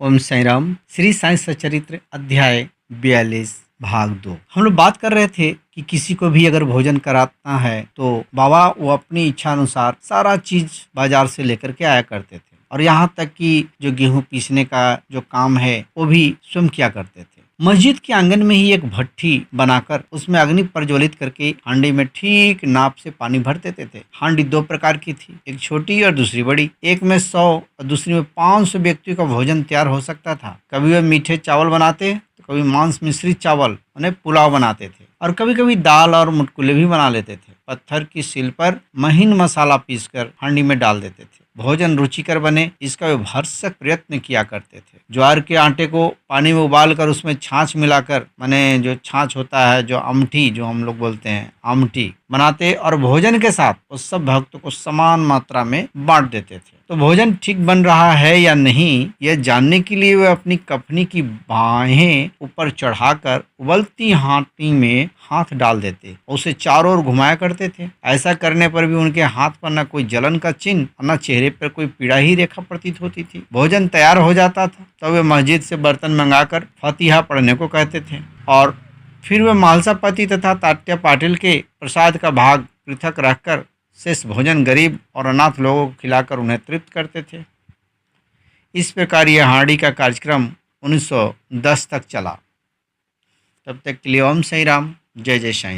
ओम साई राम। श्री साई सचरित्र अध्याय 42 भाग 2। हम लोग बात कर रहे थे कि किसी को भी अगर भोजन कराना है तो बाबा वो अपनी इच्छा अनुसार सारा चीज बाजार से लेकर के आया करते थे, और यहाँ तक कि जो गेहूं पीसने का जो काम है वो भी स्वयं किया करते थे। मस्जिद के आंगन में ही एक भट्ठी बनाकर उसमें अग्नि प्रज्वलित करके हांडी में ठीक नाप से पानी भर देते थे। हांडी दो प्रकार की थी, एक छोटी और दूसरी बड़ी। एक में 100 और दूसरी में 500 व्यक्तियों का भोजन तैयार हो सकता था। कभी वे मीठे चावल बनाते तो कभी मांस मिश्रित चावल उन्हें पुलाव बनाते थे, और कभी कभी दाल और मुटकुले भी बना लेते थे। पत्थर की सील पर महीन मसाला पीसकर हांडी में डाल देते थे। भोजन रुचिकर बने इसका वे भरसक प्रयत्न किया करते थे। ज्वार के आटे को पानी में उबाल कर उसमें छाछ मिलाकर, माने जो छाछ होता है, जो अमठी जो हम लोग बोलते हैं आमटी, बनाते और भोजन के साथ उस सब भक्तों को समान मात्रा में बांट देते थे। तो भोजन ठीक बन रहा है या नहीं यह जानने के लिए वे अपनी कफनी की बाहें ऊपर चढ़ाकर उबलती हांडी में हाथ डाल देते, उसे चारों ओर घुमाया करते थे। ऐसा करने पर भी उनके हाथ पर न कोई जलन का चिन्ह और न चेहरे पर कोई पीड़ा ही रेखा प्रतीत होती थी। भोजन तैयार हो जाता था तो वे मस्जिद से बर्तन मंगाकर फतिहा पढ़ने को कहते थे, और फिर वे मालसा पति तथा तात्या पाटिल के प्रसाद का भाग पृथक रखकर शेष भोजन गरीब और अनाथ लोगों को खिलाकर उन्हें तृप्त करते थे। इस प्रकार यह हांडी का कार्यक्रम 1910 तक चला। तब तक के लिए ओम साई राम, जय जय साई।